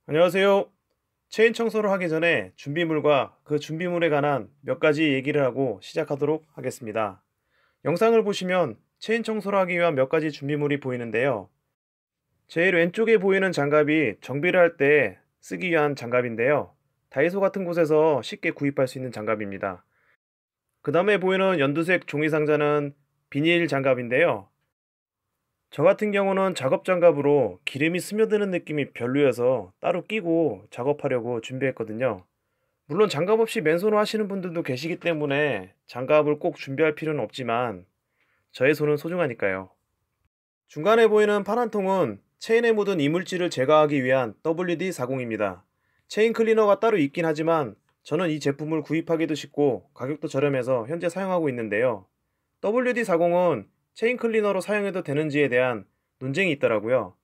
안녕하세요. 체인 청소를 하기 전에 준비물과 그 준비물에 관한 몇 가지 얘기를 하고 시작하도록 하겠습니다. 영상을 보시면 체인 청소를 하기 위한 몇 가지 준비물이 보이는데요. 제일 왼쪽에 보이는 장갑이 정비를 할 때 쓰기 위한 장갑인데요. 다이소 같은 곳에서 쉽게 구입할 수 있는 장갑입니다. 그 다음에 보이는 연두색 종이 상자는 비닐 장갑인데요. 저 같은 경우는 작업 장갑으로 기름이 스며드는 느낌이 별로여서 따로 끼고 작업하려고 준비했거든요. 물론 장갑 없이 맨손으로 하시는 분들도 계시기 때문에 장갑을 꼭 준비할 필요는 없지만 저의 손은 소중하니까요. 중간에 보이는 파란 통은 체인에 묻은 이물질을 제거하기 위한 WD-40입니다. 체인 클리너가 따로 있긴 하지만 저는 이 제품을 구입하기도 쉽고 가격도 저렴해서 현재 사용하고 있는데요. WD-40은 체인 클리너로 사용해도 되는지에 대한 논쟁이 있더라고요.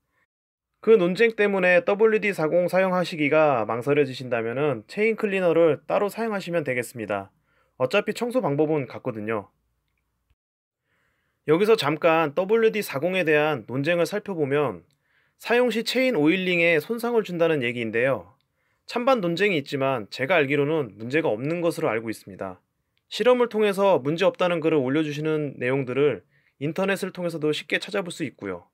그 논쟁 때문에 WD-40 사용하시기가 망설여지신다면 체인 클리너를 따로 사용하시면 되겠습니다. 어차피 청소 방법은 같거든요. 여기서 잠깐 WD-40에 대한 논쟁을 살펴보면 사용 시 체인 오일링에 손상을 준다는 얘기인데요. 찬반 논쟁이 있지만 제가 알기로는 문제가 없는 것으로 알고 있습니다. 실험을 통해서 문제 없다는 글을 올려주시는 내용들을 인터넷을 통해서도 쉽게 찾아볼 수 있고요.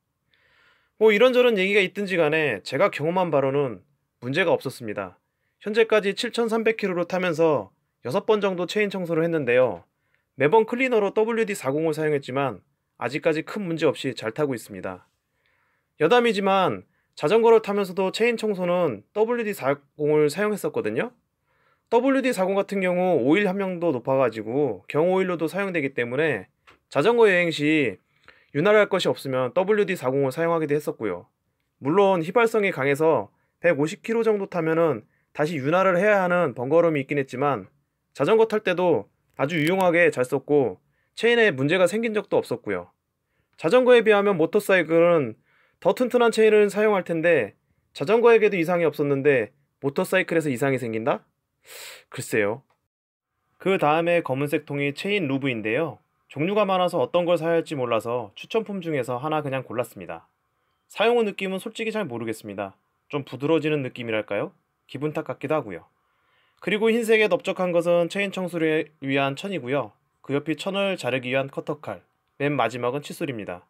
뭐 이런저런 얘기가 있든지 간에 제가 경험한 바로는 문제가 없었습니다. 현재까지 7,300km로 타면서 6번 정도 체인 청소를 했는데요. 매번 클리너로 WD-40을 사용했지만 아직까지 큰 문제 없이 잘 타고 있습니다. 여담이지만 자전거를 타면서도 체인 청소는 WD-40을 사용했었거든요. WD-40 같은 경우 오일 함량도 높아가지고 경오일로도 사용되기 때문에 자전거 여행 시 윤활할 것이 없으면 WD-40을 사용하기도 했었고요. 물론 휘발성이 강해서 150km 정도 타면은 다시 윤활을 해야 하는 번거로움이 있긴 했지만 자전거 탈 때도 아주 유용하게 잘 썼고 체인에 문제가 생긴 적도 없었고요. 자전거에 비하면 모터사이클은 더 튼튼한 체인을 사용할 텐데 자전거에게도 이상이 없었는데 모터사이클에서 이상이 생긴다? 글쎄요. 그 다음에 검은색 통이 체인 루브인데요. 종류가 많아서 어떤 걸 사야 할지 몰라서 추천품 중에서 하나 그냥 골랐습니다. 사용 후 느낌은 솔직히 잘 모르겠습니다. 좀 부드러워지는 느낌이랄까요? 기분 탓 같기도 하고요. 그리고 흰색에 넓적한 것은 체인 청소를 위한 천이고요. 그 옆이 천을 자르기 위한 커터칼, 맨 마지막은 칫솔입니다.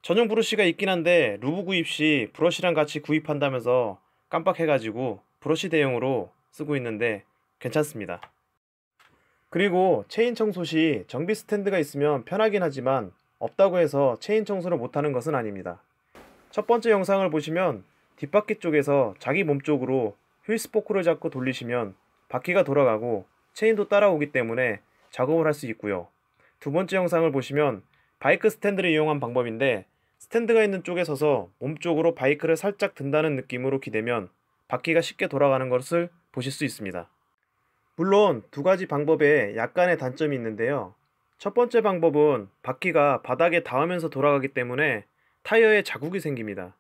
전용 브러쉬가 있긴 한데 루브 구입 시 브러쉬랑 같이 구입한다면서 깜빡해가지고 브러쉬 대용으로 쓰고 있는데 괜찮습니다. 그리고 체인 청소 시 정비 스탠드가 있으면 편하긴 하지만 없다고 해서 체인 청소를 못하는 것은 아닙니다. 첫 번째 영상을 보시면 뒷바퀴 쪽에서 자기 몸 쪽으로 휠 스포크를 잡고 돌리시면 바퀴가 돌아가고 체인도 따라오기 때문에 작업을 할 수 있고요. 두 번째 영상을 보시면 바이크 스탠드를 이용한 방법인데 스탠드가 있는 쪽에 서서 몸 쪽으로 바이크를 살짝 든다는 느낌으로 기대면 바퀴가 쉽게 돌아가는 것을 보실 수 있습니다. 물론 두 가지 방법에 약간의 단점이 있는데요. 첫 번째 방법은 바퀴가 바닥에 닿으면서 돌아가기 때문에 타이어에 자국이 생깁니다.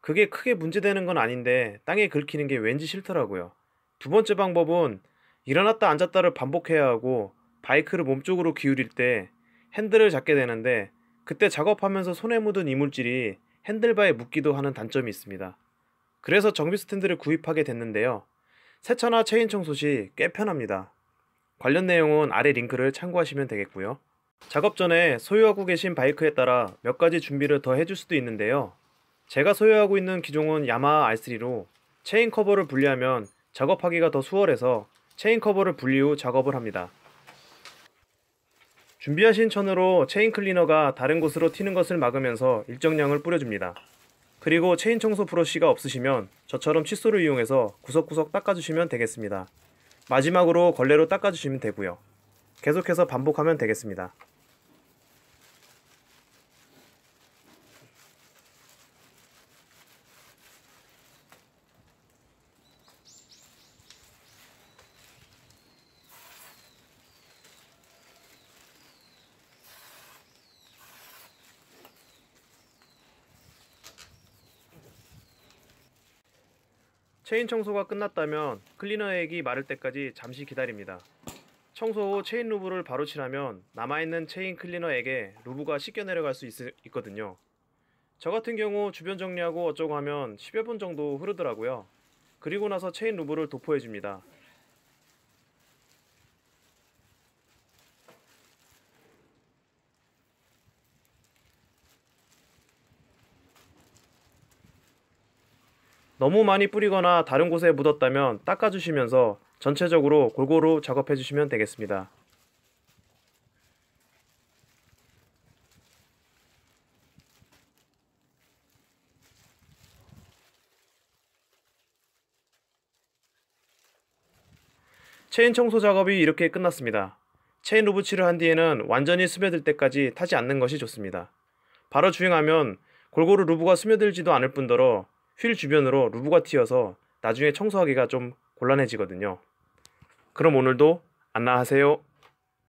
그게 크게 문제되는 건 아닌데 땅에 긁히는 게 왠지 싫더라고요. 두 번째 방법은 일어났다 앉았다를 반복해야 하고 바이크를 몸쪽으로 기울일 때 핸들을 잡게 되는데 그때 작업하면서 손에 묻은 이물질이 핸들바에 묻기도 하는 단점이 있습니다. 그래서 정비 스탠드를 구입하게 됐는데요. 세차나 체인 청소 시 꽤 편합니다. 관련 내용은 아래 링크를 참고하시면 되겠고요. 작업 전에 소유하고 계신 바이크에 따라 몇 가지 준비를 더 해줄 수도 있는데요. 제가 소유하고 있는 기종은 야마하 R3로 체인 커버를 분리하면 작업하기가 더 수월해서 체인 커버를 분리 후 작업을 합니다. 준비하신 천으로 체인 클리너가 다른 곳으로 튀는 것을 막으면서 일정량을 뿌려줍니다. 그리고 체인 청소 브러쉬가 없으시면 저처럼 칫솔을 이용해서 구석구석 닦아주시면 되겠습니다. 마지막으로 걸레로 닦아주시면 되고요. 계속해서 반복하면 되겠습니다. 체인 청소가 끝났다면 클리너 액이 마를 때까지 잠시 기다립니다. 청소 후 체인 루브를 바로 칠하면 남아있는 체인 클리너 액에 루브가 씻겨 내려갈 수 있거든요. 저 같은 경우 주변 정리하고 어쩌고 하면 10여 분 정도 흐르더라고요. 그리고 나서 체인 루브를 도포해줍니다. 너무 많이 뿌리거나 다른 곳에 묻었다면 닦아주시면서 전체적으로 골고루 작업해주시면 되겠습니다. 체인 청소 작업이 이렇게 끝났습니다. 체인 루브 칠을 한 뒤에는 완전히 스며들 때까지 타지 않는 것이 좋습니다. 바로 주행하면 골고루 루브가 스며들지도 않을 뿐더러 휠 주변으로 루브가 튀어서 나중에 청소하기가 좀 곤란해지거든요. 그럼 오늘도 안녕하세요.